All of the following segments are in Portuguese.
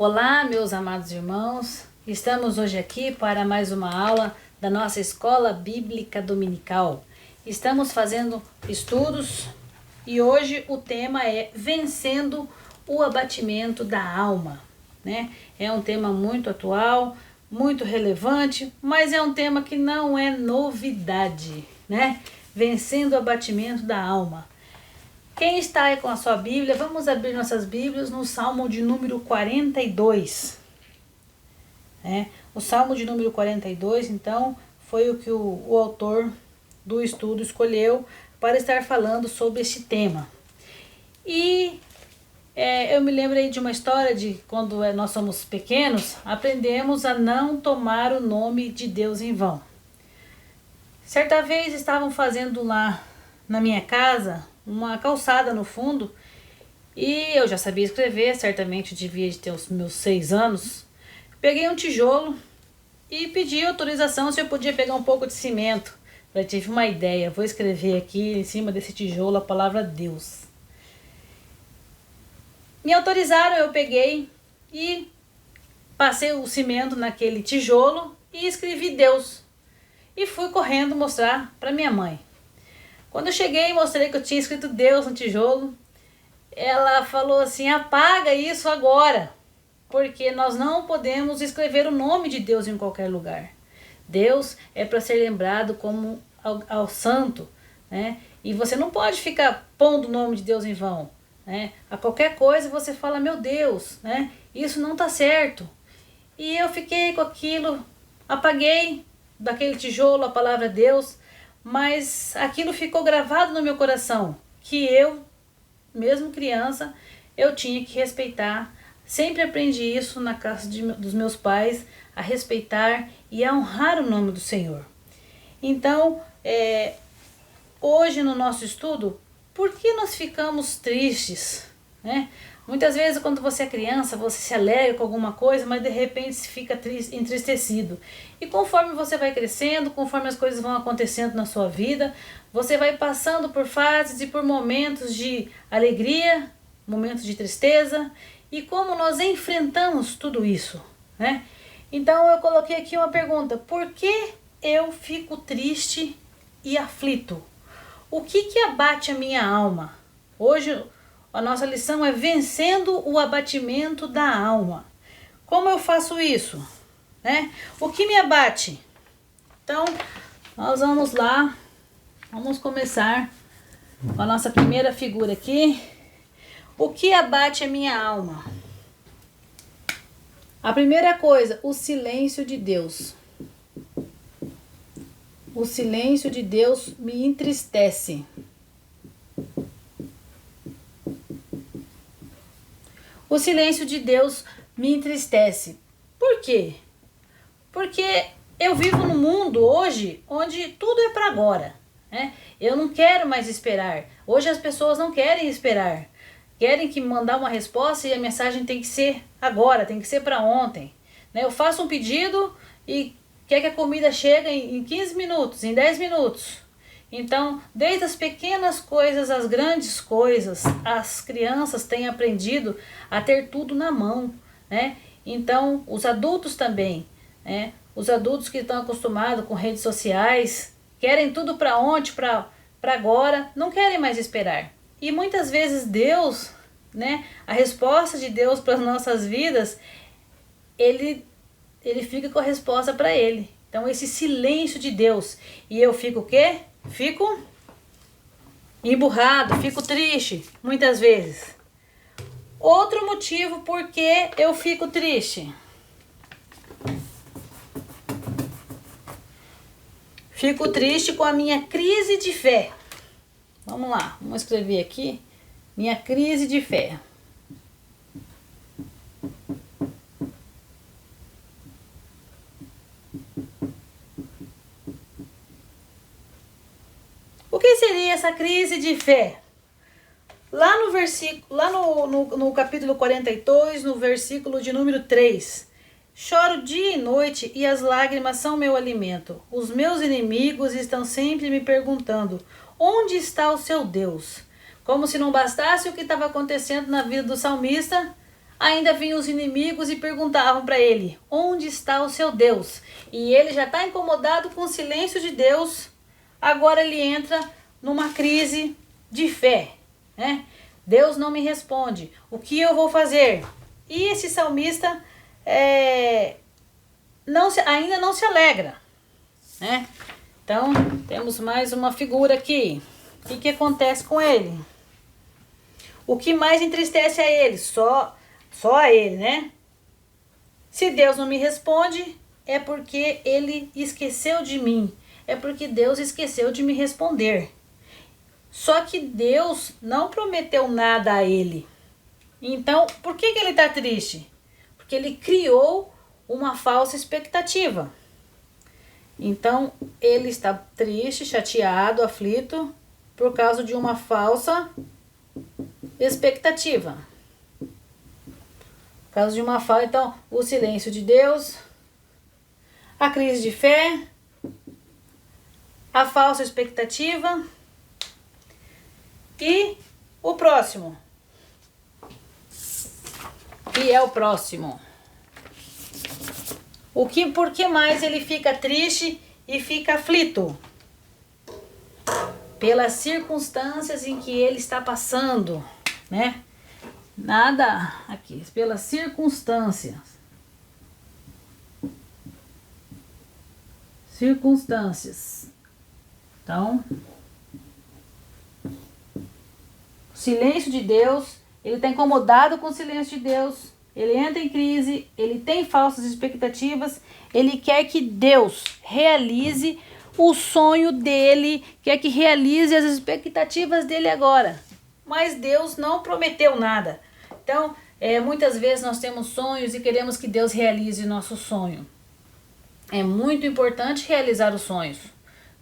Olá, meus amados irmãos, estamos hoje aqui para mais uma aula da nossa Escola Bíblica Dominical. Estamos fazendo estudos e hoje o tema é Vencendo o Abatimento da Alma, né? É um tema muito atual, muito relevante, mas é um tema que não é novidade, né? Vencendo o abatimento da alma. Quem está aí com a sua Bíblia, vamos abrir nossas Bíblias no Salmo de número 42. O Salmo de número 42, então, foi o que o autor do estudo escolheu para estar falando sobre este tema. E eu me lembrei de uma história de quando nós somos pequenos, aprendemos a não tomar o nome de Deus em vão. Certa vez estavam fazendo lá na minha casa uma calçada no fundo e eu já sabia escrever, certamente devia de ter os meus 6 anos. Peguei um tijolo e pedi autorização se eu podia pegar um pouco de cimento. Eu tive uma ideia, vou escrever aqui em cima desse tijolo a palavra Deus. Me autorizaram, eu peguei e passei o cimento naquele tijolo e escrevi Deus. E fui correndo mostrar para minha mãe. Quando eu cheguei e mostrei que eu tinha escrito Deus no tijolo, ela falou assim: apaga isso agora, porque nós não podemos escrever o nome de Deus em qualquer lugar. Deus é para ser lembrado como ao santo, né? E você não pode ficar pondo o nome de Deus em vão, né? A qualquer coisa você fala, meu Deus, né? Isso não está certo. E eu fiquei com aquilo, apaguei daquele tijolo a palavra Deus, mas aquilo ficou gravado no meu coração, que eu, mesmo criança, eu tinha que respeitar. Sempre aprendi isso na casa dos meus pais, a respeitar e a honrar o nome do Senhor. Então, hoje no nosso estudo, por que nós ficamos tristes, né? Muitas vezes quando você é criança, você se alegra com alguma coisa, mas de repente se fica entristecido. E conforme você vai crescendo, conforme as coisas vão acontecendo na sua vida, você vai passando por fases e por momentos de alegria, momentos de tristeza, e como nós enfrentamos tudo isso, né? Então eu coloquei aqui uma pergunta: por que eu fico triste e aflito? O que abate a minha alma? Hoje a nossa lição é vencendo o abatimento da alma. Como eu faço isso, né? O que me abate? Então, nós vamos lá. Vamos começar com a nossa primeira figura aqui. O que abate a minha alma? A primeira coisa, o silêncio de Deus. O silêncio de Deus me entristece. O silêncio de Deus me entristece. Por quê? Porque eu vivo num mundo hoje onde tudo é para agora, né? Eu não quero mais esperar. Hoje as pessoas não querem esperar. Querem que mandar uma resposta e a mensagem tem que ser agora, tem que ser para ontem, né? Eu faço um pedido e quer que a comida chegue em 15 minutos, em 10 minutos. Então, desde as pequenas coisas às grandes coisas, as crianças têm aprendido a ter tudo na mão, né? Então, os adultos também, né? Os adultos que estão acostumados com redes sociais, querem tudo para ontem, para agora, não querem mais esperar. E muitas vezes Deus, né? A resposta de Deus para as nossas vidas, ele fica com a resposta para ele. Então, esse silêncio de Deus. E eu fico o quê? Fico emburrado, fico triste, muitas vezes. Outro motivo por que eu fico triste. Fico triste com a minha crise de fé. Vamos lá, vamos escrever aqui. Minha crise de fé. O que seria essa crise de fé? Lá no versículo, no capítulo 42, no versículo de número 3. Choro dia e noite e as lágrimas são meu alimento. Os meus inimigos estão sempre me perguntando: onde está o seu Deus? Como se não bastasse o que estava acontecendo na vida do salmista, ainda vinham os inimigos e perguntavam para ele: onde está o seu Deus? E ele já está incomodado com o silêncio de Deus. Agora ele entra numa crise de fé, né? Deus não me responde. O que eu vou fazer? E esse salmista ainda não se alegra, né? Então, temos mais uma figura aqui. O que acontece com ele? O que mais entristece a ele? Só a ele, né? Se Deus não me responde, é porque ele esqueceu de mim. É porque Deus esqueceu de me responder. Só que Deus não prometeu nada a ele. Então, por que ele está triste? Porque ele criou uma falsa expectativa. Então, ele está triste, chateado, aflito, por causa de uma falsa expectativa. Por causa de uma falta, então, o silêncio de Deus, a crise de fé, a falsa expectativa e o próximo. Que é o próximo. Por que mais ele fica triste e fica aflito? Pelas circunstâncias em que ele está passando, né? Nada aqui, pelas circunstâncias. Então, o silêncio de Deus, ele está incomodado com o silêncio de Deus. Ele entra em crise, ele tem falsas expectativas, ele quer que Deus realize o sonho dele, quer que realize as expectativas dele agora. Mas Deus não prometeu nada. Então, muitas vezes nós temos sonhos e queremos que Deus realize o nosso sonho. É muito importante realizar os sonhos.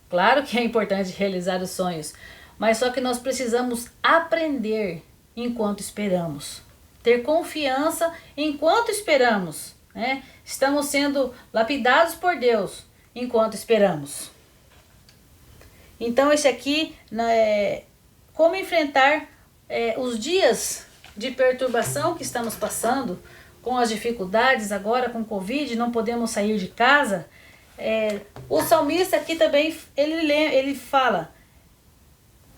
Claro que é importante realizar os sonhos, mas só que nós precisamos aprender enquanto esperamos. Ter confiança enquanto esperamos, né? Estamos sendo lapidados por Deus enquanto esperamos. Então esse aqui, como enfrentar os dias de perturbação que estamos passando, com as dificuldades agora com Covid, não podemos sair de casa. O salmista aqui também, ele fala: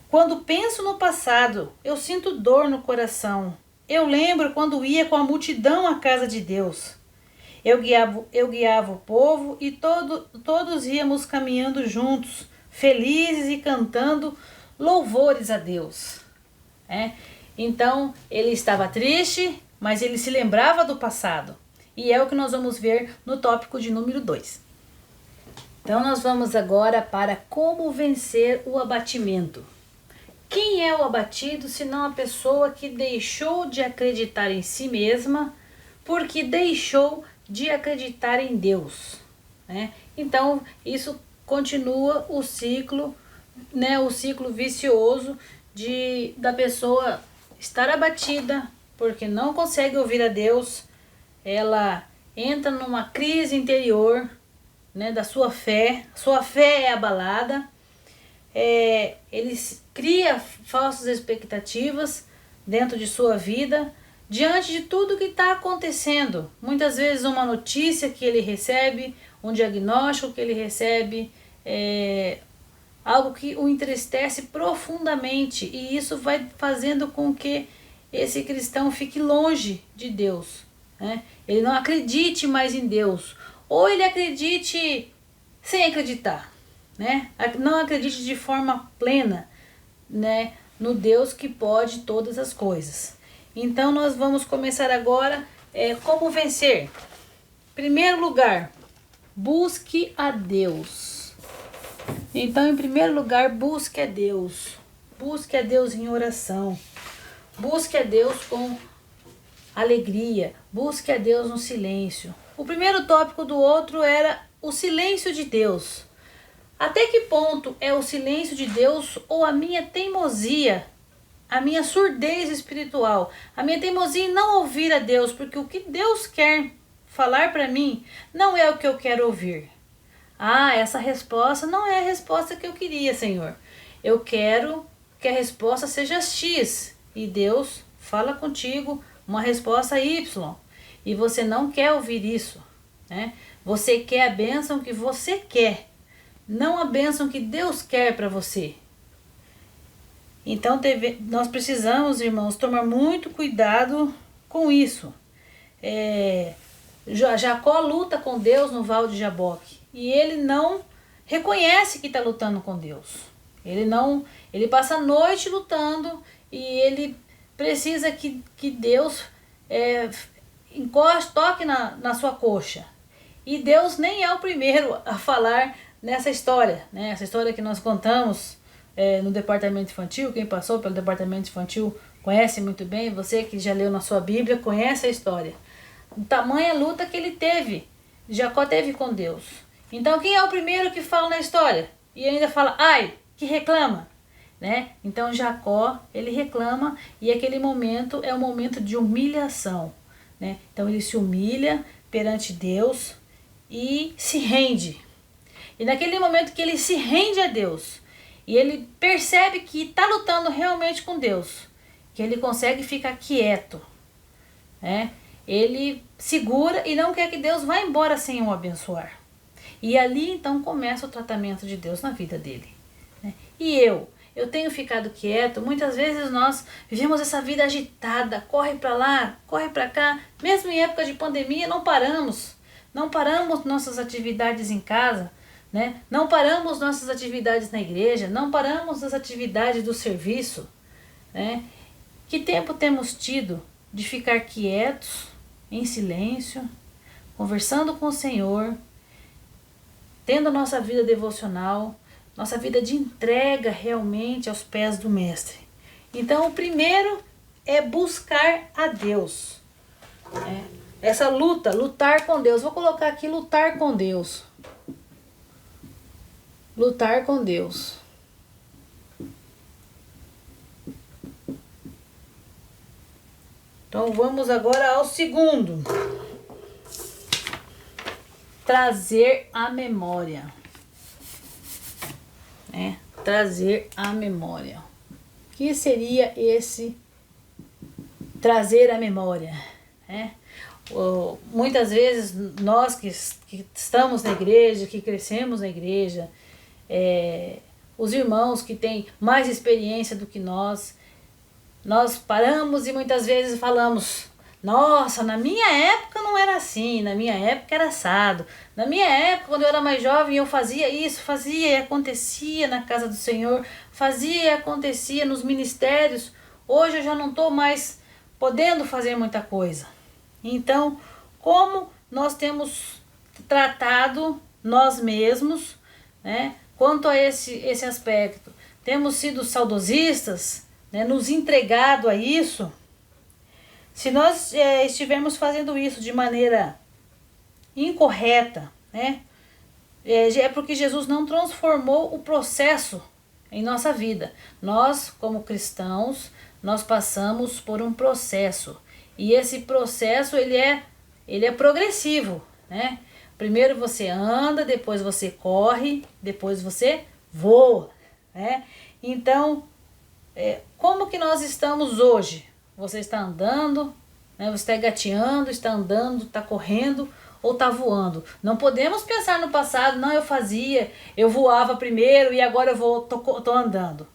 quando penso no passado, eu sinto dor no coração. Eu lembro quando ia com a multidão à casa de Deus. Eu guiava o povo e todos íamos caminhando juntos, felizes e cantando louvores a Deus. Então, ele estava triste, mas ele se lembrava do passado. E é o que nós vamos ver no tópico de número 2. Então, nós vamos agora para como vencer o abatimento. Quem é o abatido, senão a pessoa que deixou de acreditar em si mesma, porque deixou de acreditar em Deus, né? Então, isso continua o ciclo, né? O ciclo vicioso da pessoa estar abatida, porque não consegue ouvir a Deus. Ela entra numa crise interior, né, da sua fé é abalada. Ele cria falsas expectativas dentro de sua vida, diante de tudo que está acontecendo. Muitas vezes uma notícia que ele recebe, um diagnóstico que ele recebe, algo que o entristece profundamente, e isso vai fazendo com que esse cristão fique longe de Deus, né? Ele não acredite mais em Deus, ou ele acredite sem acreditar, né? Não acredite de forma plena, né, no Deus que pode todas as coisas. Então nós vamos começar agora como vencer. Primeiro lugar, busque a Deus. Então, em primeiro lugar, busque a Deus. Busque a Deus em oração. Busque a Deus com alegria. Busque a Deus no silêncio. O primeiro tópico do outro era o silêncio de Deus. Até que ponto é o silêncio de Deus ou a minha teimosia, a minha surdez espiritual, a minha teimosia em não ouvir a Deus, porque o que Deus quer falar para mim não é o que eu quero ouvir. Essa resposta não é a resposta que eu queria, Senhor. Eu quero que a resposta seja X. E Deus fala contigo, uma resposta Y. E você não quer ouvir isso, né? Você quer a bênção que você quer, não a bênção que Deus quer para você. Então nós precisamos, irmãos, tomar muito cuidado com isso. Jacó luta com Deus no Val de Jaboque e ele não reconhece que está lutando com Deus. Ele passa a noite lutando e ele precisa que Deus toque na sua coxa. E Deus nem é o primeiro a falar nessa história, né? Essa história que nós contamos no departamento infantil. Quem passou pelo departamento infantil conhece muito bem. Você que já leu na sua Bíblia conhece a história. O tamanha luta que ele teve, Jacó teve com Deus. Então quem é o primeiro que fala na história? E ainda fala, ai, que reclama, né? Então Jacó, ele reclama e aquele momento é um momento de humilhação, né? Então ele se humilha perante Deus e se rende. E naquele momento que ele se rende a Deus e ele percebe que está lutando realmente com Deus, que ele consegue ficar quieto, né? Ele segura e não quer que Deus vá embora sem o abençoar. E ali então começa o tratamento de Deus na vida dele, né? E eu tenho ficado quieto. Muitas vezes nós vivemos essa vida agitada, corre para lá, corre para cá. Mesmo em época de pandemia não paramos nossas atividades em casa, né? Não paramos nossas atividades na igreja, não paramos as atividades do serviço, né? Que tempo temos tido de ficar quietos, em silêncio, conversando com o Senhor, tendo a nossa vida devocional, nossa vida de entrega realmente aos pés do Mestre. Então, o primeiro é buscar a Deus. Essa lutar com Deus. Vou colocar aqui lutar com Deus. Lutar com Deus. Então, vamos agora ao segundo. Trazer a memória. Trazer a memória. O que seria esse trazer a memória? Muitas vezes nós que estamos na igreja, que crescemos na igreja, os irmãos que têm mais experiência do que nós paramos e muitas vezes falamos: nossa, na minha época não era assim, na minha época era assado. Na minha época, quando eu era mais jovem, eu fazia isso, fazia e acontecia na casa do Senhor, fazia e acontecia nos ministérios. Hoje eu já não estou mais podendo fazer muita coisa. Então, como nós temos tratado nós mesmos, né, quanto a esse aspecto? Temos sido saudosistas, né, nos entregado a isso? Se nós estivermos fazendo isso de maneira incorreta, né, é porque Jesus não transformou o processo em nossa vida. Nós, como cristãos, nós passamos por um processo. E esse processo, ele é progressivo, né? Primeiro você anda, depois você corre, depois você voa, né? Então, como que nós estamos hoje? Você está andando, né? Você está gateando, está andando, está correndo ou está voando. Não podemos pensar no passado, não, eu voava primeiro e agora eu tô andando.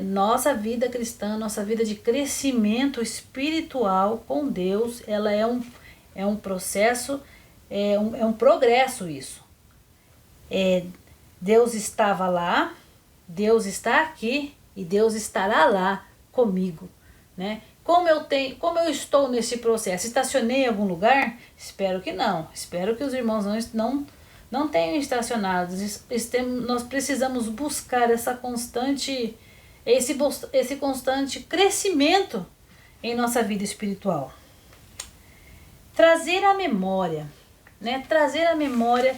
Nossa vida cristã, nossa vida de crescimento espiritual com Deus, ela é um processo, é um progresso isso. Deus estava lá, Deus está aqui e Deus estará lá comigo, né? Como eu estou nesse processo? Estacionei em algum lugar? Espero que não. Espero que os irmãos não tenham estacionado. Nós precisamos buscar esse constante crescimento em nossa vida espiritual. Trazer a memória, né? Trazer a memória.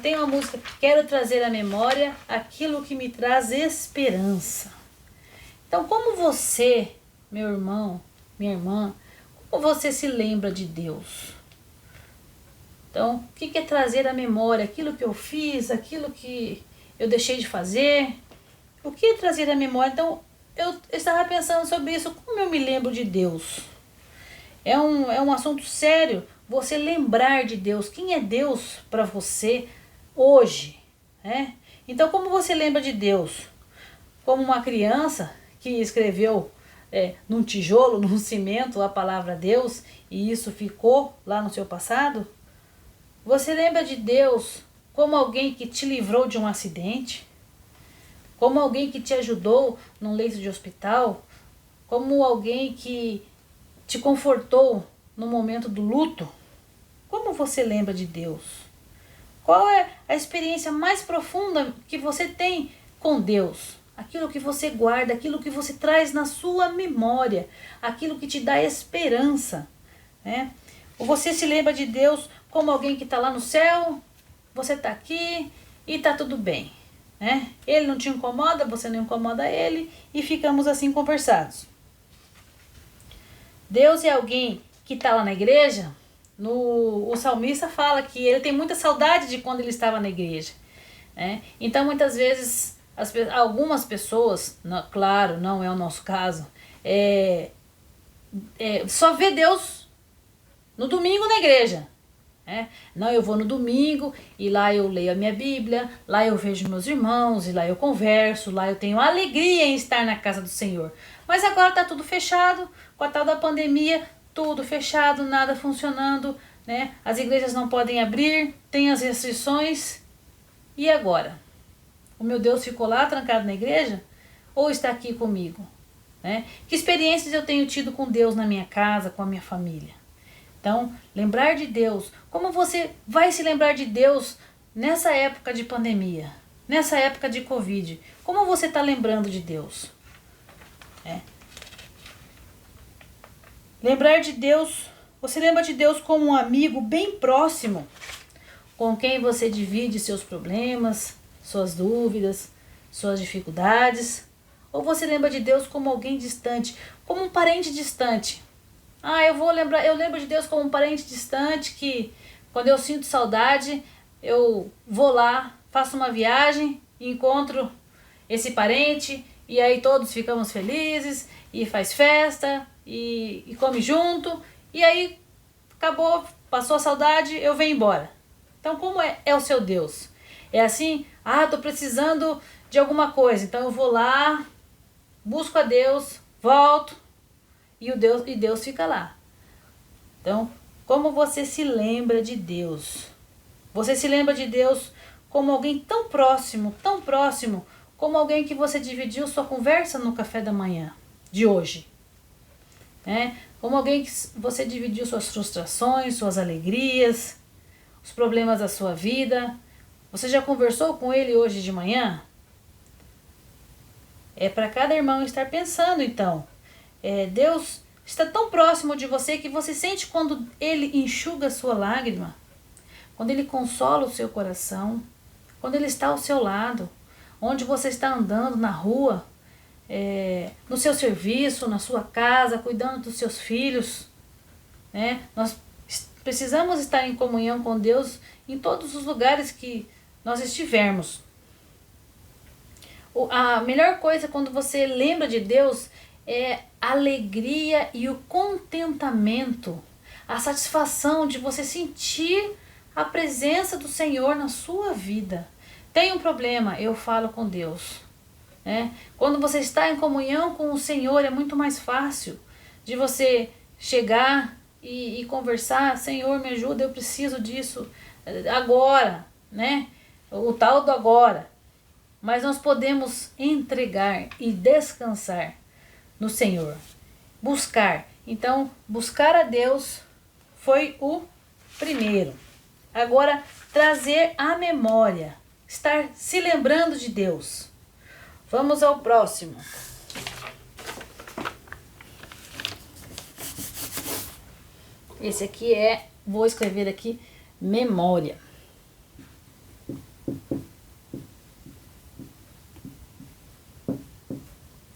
Tem uma música: quero trazer à memória aquilo que me traz esperança. Então, como você, meu irmão, minha irmã, como você se lembra de Deus? Então, o que é trazer à memória aquilo que eu fiz, aquilo que eu deixei de fazer? O que é trazer à memória? Então, eu estava pensando sobre isso, como eu me lembro de Deus? É um assunto sério você lembrar de Deus. Quem é Deus para você hoje? Né? Então, como você lembra de Deus? Como uma criança que escreveu num tijolo, num cimento, a palavra Deus, e isso ficou lá no seu passado? Você lembra de Deus como alguém que te livrou de um acidente? Como alguém que te ajudou num leito de hospital? Como alguém que te confortou no momento do luto? Como você lembra de Deus? Qual é a experiência mais profunda que você tem com Deus? Aquilo que você guarda, aquilo que você traz na sua memória, aquilo que te dá esperança, né? Ou você se lembra de Deus como alguém que está lá no céu, você está aqui e está tudo bem, né? Ele não te incomoda, você não incomoda ele e ficamos assim conversados. Deus é alguém que está lá na igreja. O salmista fala que ele tem muita saudade de quando ele estava na igreja, né? Então muitas vezes algumas pessoas, claro, não é o nosso caso, só vê Deus no domingo na igreja. Não, eu vou no domingo e lá eu leio a minha Bíblia, lá eu vejo meus irmãos, e lá eu converso, lá eu tenho alegria em estar na casa do Senhor. Mas agora está tudo fechado, com a tal da pandemia, tudo fechado, nada funcionando, né? As igrejas não podem abrir, tem as restrições. E agora? O meu Deus ficou lá trancado na igreja? Ou está aqui comigo? Né? Que experiências eu tenho tido com Deus na minha casa, com a minha família? Então, lembrar de Deus. Como você vai se lembrar de Deus nessa época de pandemia? Nessa época de Covid? Como você está lembrando de Deus? Lembrar de Deus. Você lembra de Deus como um amigo bem próximo, com quem você divide seus problemas, suas dúvidas, suas dificuldades? Ou você lembra de Deus como alguém distante, como um parente distante? Eu lembro de Deus como um parente distante que, quando eu sinto saudade, eu vou lá, faço uma viagem, encontro esse parente, e aí todos ficamos felizes, e faz festa, e come junto, e aí acabou, passou a saudade, eu venho embora. Então, como é o seu Deus? É assim, tô precisando de alguma coisa, então eu vou lá, busco a Deus, volto, e Deus fica lá. Então, como você se lembra de Deus? Você se lembra de Deus como alguém tão próximo, como alguém que você dividiu sua conversa no café da manhã de hoje, né? Como alguém que você dividiu suas frustrações, suas alegrias, os problemas da sua vida. Você já conversou com ele hoje de manhã? É para cada irmão estar pensando, então. Deus está tão próximo de você que você sente quando ele enxuga a sua lágrima, quando ele consola o seu coração, quando ele está ao seu lado, onde você está andando na rua, no seu serviço, na sua casa, cuidando dos seus filhos, né? Nós precisamos estar em comunhão com Deus em todos os lugares que nós estivermos. A melhor coisa quando você lembra de Deus é a alegria e o contentamento, a satisfação de você sentir a presença do Senhor na sua vida. Tem um problema, eu falo com Deus. Quando você está em comunhão com o Senhor, é muito mais fácil de você chegar e conversar. Senhor, me ajuda, eu preciso disso agora, né? O tal do agora. Mas nós podemos entregar e descansar no Senhor. Buscar. Então, buscar a Deus foi o primeiro. Agora, trazer à memória. Estar se lembrando de Deus. Vamos ao próximo. Esse aqui vou escrever aqui, memória.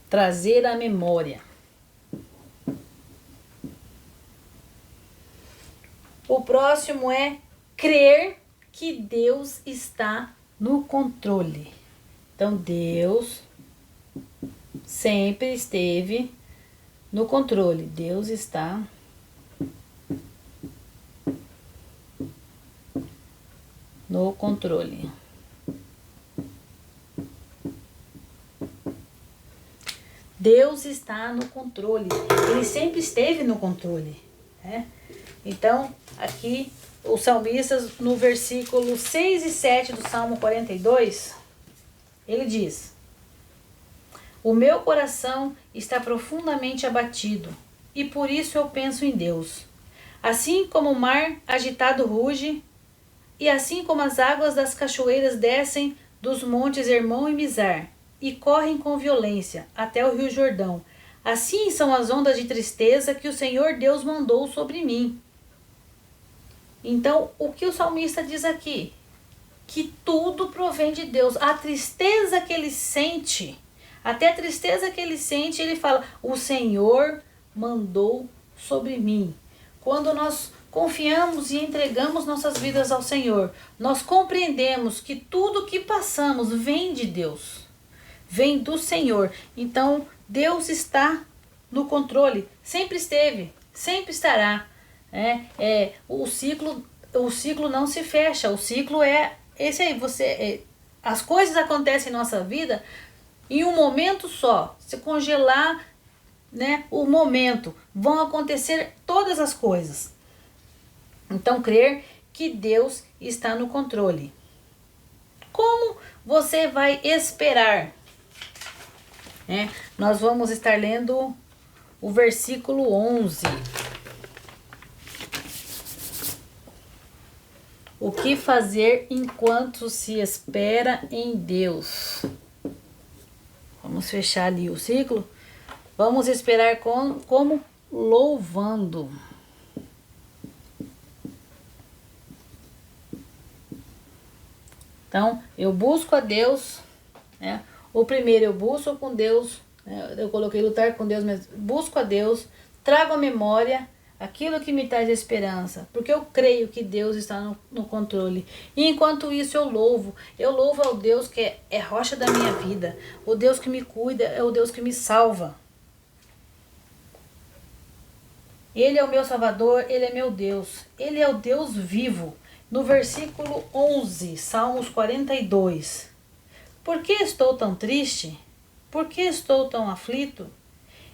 Trazer à memória. O próximo é crer que Deus está no controle. Então, Deus sempre esteve no controle. Deus está no controle. Deus está no controle. Ele sempre esteve no controle, né? Então, aqui, os salmistas, no versículo 6 e 7 do Salmo 42, ele diz: o meu coração está profundamente abatido, e por isso eu penso em Deus. Assim como o mar agitado ruge, e assim como as águas das cachoeiras descem dos montes Hermon e Mizar, e correm com violência até o rio Jordão, assim são as ondas de tristeza que o Senhor Deus mandou sobre mim. Então, o que o salmista diz aqui? Que tudo provém de Deus. A tristeza que ele sente, até a tristeza que ele sente, ele fala: o Senhor mandou sobre mim. Quando nós confiamos e entregamos nossas vidas ao Senhor, nós compreendemos que tudo que passamos vem de Deus, vem do Senhor. Então, Deus está no controle, sempre esteve, sempre estará. O ciclo não se fecha, o ciclo é esse aí. As coisas acontecem em nossa vida em um momento só. Se congelar, né, o momento, vão acontecer todas as coisas. Então, crer que Deus está no controle. Como você vai esperar? Nós vamos estar lendo o versículo 11. O que fazer enquanto se espera em Deus? Vamos fechar ali o ciclo. Vamos esperar como louvando. Então, eu busco a Deus, né? O primeiro eu busco com Deus, né? Eu coloquei lutar com Deus, mas busco a Deus, trago à memória aquilo que me traz esperança, porque eu creio que Deus está no controle. E enquanto isso eu louvo ao Deus que é rocha da minha vida, o Deus que me cuida, é o Deus que me salva. Ele é o meu Salvador, Ele é meu Deus, Ele é o Deus vivo. No versículo 11, Salmos 42. Por que estou tão triste? Por que estou tão aflito?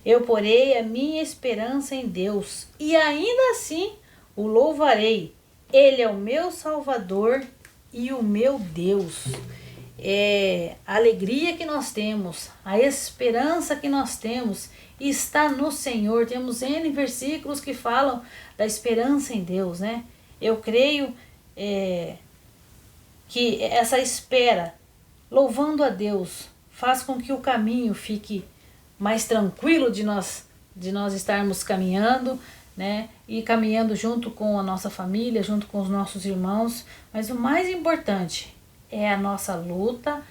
Eu porei a minha esperança em Deus, e ainda assim o louvarei. Ele é o meu Salvador e o meu Deus. A alegria que nós temos, a esperança que nós temos está no Senhor. Temos N versículos que falam da esperança em Deus, né? Eu creio que essa espera, louvando a Deus, faz com que o caminho fique mais tranquilo de nós estarmos caminhando, né? E caminhando junto com a nossa família, junto com os nossos irmãos. Mas o mais importante é a nossa luta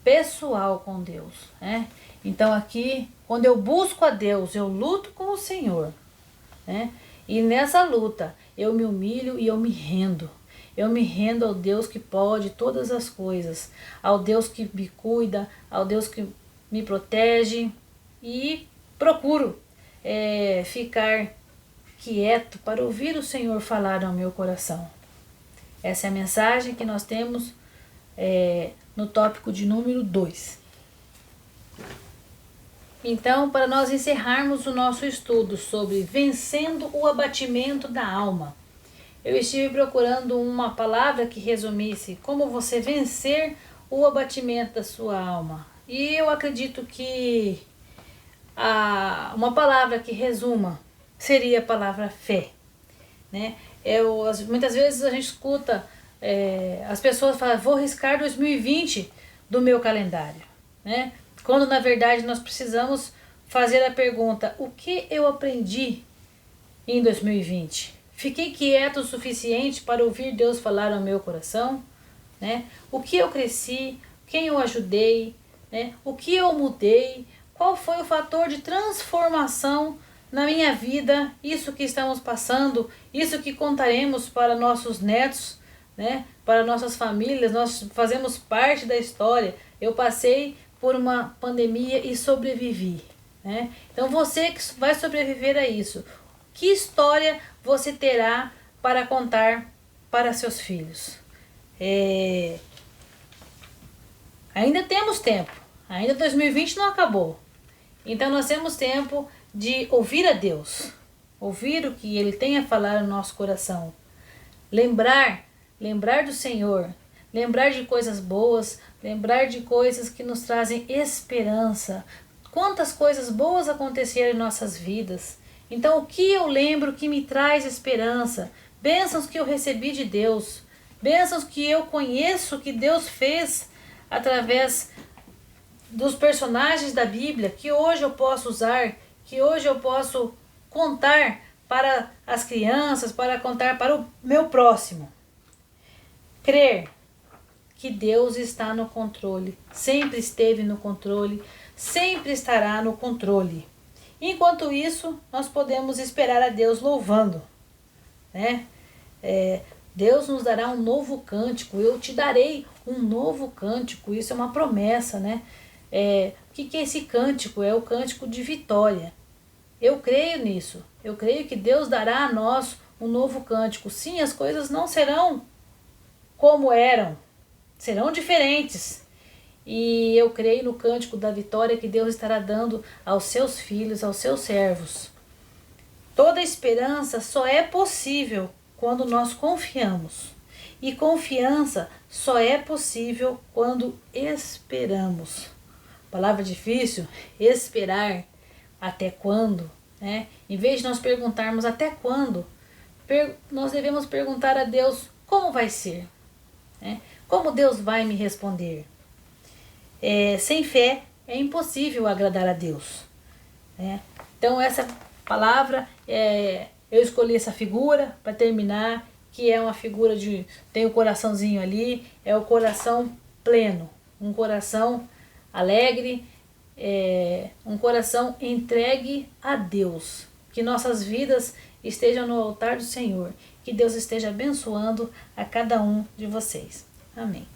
pessoal com Deus, né? Então aqui, quando eu busco a Deus, eu luto com o Senhor, né? E nessa luta eu me humilho e eu me rendo. Eu me rendo ao Deus que pode todas as coisas, ao Deus que me cuida, ao Deus que me protege, e procuro ficar quieto para ouvir o Senhor falar ao meu coração. Essa é a mensagem que nós temos no tópico de número 2. Então, para nós encerrarmos o nosso estudo sobre vencendo o abatimento da alma, eu estive procurando uma palavra que resumisse como você vencer o abatimento da sua alma. E eu acredito que uma palavra que resuma seria a palavra fé, né? Muitas vezes a gente escuta as pessoas falam: vou riscar 2020 do meu calendário, né? Quando na verdade nós precisamos fazer a pergunta: o que eu aprendi em 2020? Fiquei quieto o suficiente para ouvir Deus falar ao meu coração, né? O que eu cresci, quem eu ajudei, né? O que eu mudei, qual foi o fator de transformação na minha vida, isso que estamos passando, isso que contaremos para nossos netos, né? Para nossas famílias. Nós fazemos parte da história. Eu passei por uma pandemia e sobrevivi, né? Então você que vai sobreviver a isso, que história você terá para contar para seus filhos? Ainda temos tempo, ainda 2020 não acabou. Então nós temos tempo de ouvir a Deus, ouvir o que Ele tem a falar no nosso coração, lembrar do Senhor, lembrar de coisas boas, lembrar de coisas que nos trazem esperança. Quantas coisas boas aconteceram em nossas vidas. Então o que eu lembro que me traz esperança? Bênçãos que eu recebi de Deus, bênçãos que eu conheço que Deus fez através dos personagens da Bíblia, que hoje eu posso usar, que hoje eu posso contar para as crianças, para contar para o meu próximo. Crer que Deus está no controle, sempre esteve no controle, sempre estará no controle. Enquanto isso, nós podemos esperar a Deus louvando, né? Deus nos dará um novo cântico, eu te darei um novo cântico, isso é uma promessa, né? O que é esse cântico? É o cântico de vitória. Eu creio nisso, eu creio que Deus dará a nós um novo cântico. Sim, as coisas não serão como eram, serão diferentes. E eu creio no cântico da vitória que Deus estará dando aos seus filhos, aos seus servos. Toda esperança só é possível quando nós confiamos. E confiança só é possível quando esperamos. Palavra difícil, esperar. Até quando? Né? Em vez de nós perguntarmos até quando, nós devemos perguntar a Deus como vai ser. Né? Como Deus vai me responder? Sem fé é impossível agradar a Deus. Né? Então essa palavra, eu escolhi essa figura para terminar, que é uma figura tem o coraçãozinho ali, é o coração pleno, um coração alegre, um coração entregue a Deus. Que nossas vidas estejam no altar do Senhor, que Deus esteja abençoando a cada um de vocês. Amém.